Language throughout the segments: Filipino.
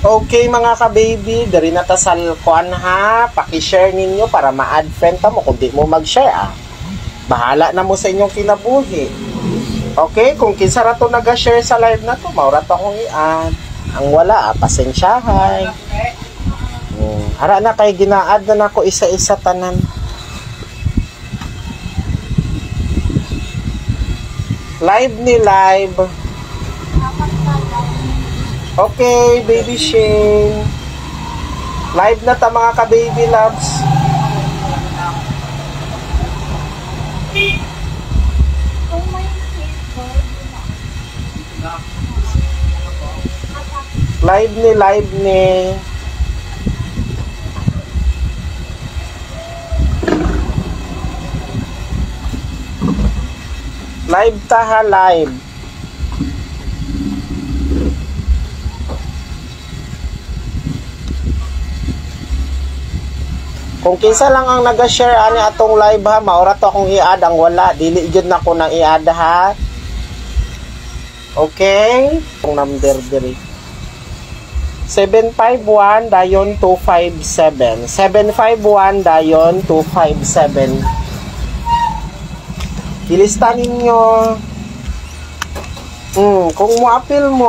Okay mga ka-baby, dari na ta sa kuan ha, paki-share ninyo para ma-add friend ta mo. Kung di mo mag-share bahala na mo sa inyong kinabuhi. Okay, kung kinsa ra to naga-share sa live na to, maura to akong i-add. Ang wala, pasensyahan. Ara na kay gina-add na nako isa-isa tanan. Live ni live. Okay, baby Shane. Live na ta mga ka-baby loves. Live ni. Live ta ha, live. Kung kinsa lang ang naga-share ani atong live ha, maura to akong i-add. Ang wala, dili jud na ko nang i-add ha. Okay? Ang number diri. 751 dayon 257. 751 dayon 257. Ilista ninyo. Kung mo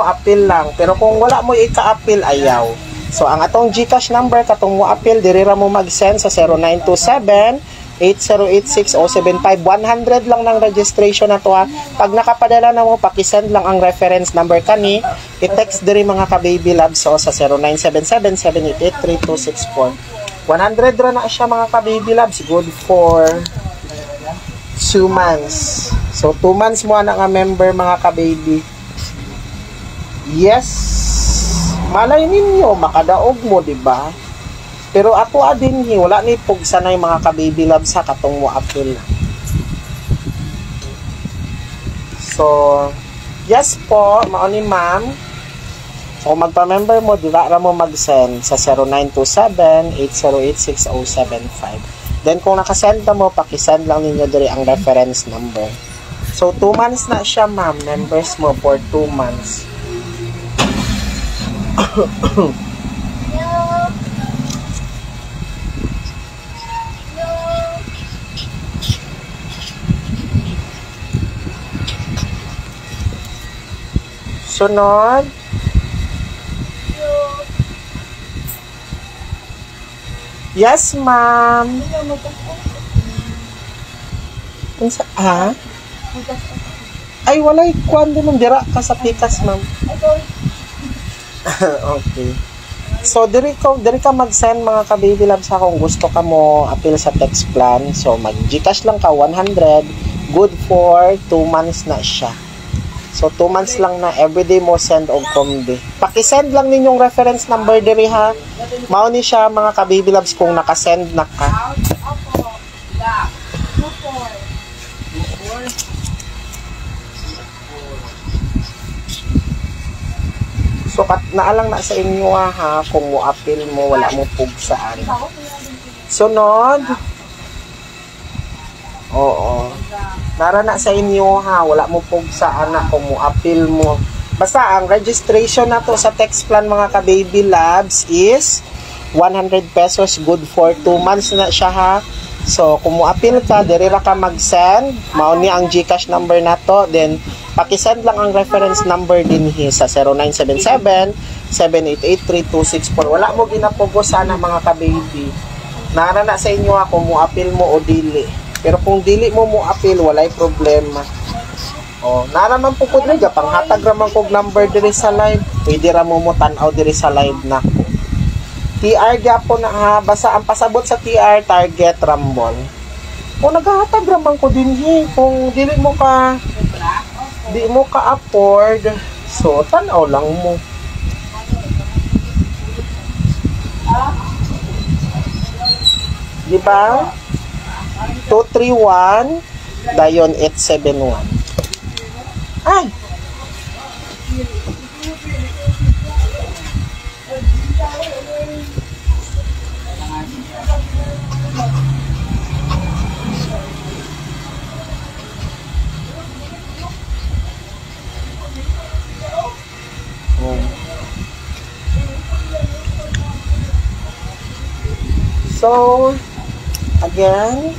appeal lang. Pero kung wala mo ika-appeal, ayaw. So, ang atong GCash number, katong mo appeal, dirira mo mag-send sa 0927-8086-075. 100 lang ng registration na to ha. Pag nakapadala na mo, pakisend lang ang reference number kani. I-text diri mga ka-baby loves so, sa 0977-788-3264. 100 ra na siya mga ka-baby loves. Good for 2 months. So, 2 months mo na nga member mga ka-baby. Yes. Malay ninyo, makadaog mo, diba? Pero ako adin wala ni pugsa na yung mga ka-baby love sa katong mo appeal. So, yes po, mao ni ma'am. So, magpa-member mo, diba ra mo mag-send sa 0927-8086-075. Then, kung nakasend na mo, pakisend lang ninyo diri ang reference number. So, 2 months na siya, ma'am. Members mo for 2 months. Sunod. Yes, ma'am. Ay, walay kwan din dira ka sa pikas, ma'am. Okay. So, diri ka mag-send mga ka-baby loves sa kung gusto ka mo appeal sa text plan. So, mag-GCash lang ka 100. Good for 2 months na siya. So, 2 months lang na everyday mo send og kombi. Paki-send lang ninyong reference number diri ha. Mao ni siya mga ka-baby loves kung naka-send na ka. So, naalang na sa inyo ha, kung mo appeal mo, wala mo pugsaan. Sunod. Oo. Nara na sa inyo ha, wala mo pugsaan na kung mo appeal mo. Basta, ang registration na to sa text plan mga ka-baby labs is 100 pesos, good for 2 months na siya ha. So, kung mo appeal ka, dirira ka mag-send. Mao ni ang GCash number na to. Then, pakisend lang ang reference number din sa 0977-788-3264. Wala mo ginapugo sana mga ka-baby. Nara na sa inyo ha, kung mo appeal mo o dili. Pero kung dili mo appeal, walay problema. O, nara man po ko nila, panghatag raman kong number diri sa live. Pwede raman mo tanaw diri sa live na ko. TR gyapon na ha, basta ang pasabot sa TR, target, rumble. Kung naghahatag raman ko din kung dili mo ka afford, so tanaw lang mo. Diba? 231 dayon 871. Ay! So, again,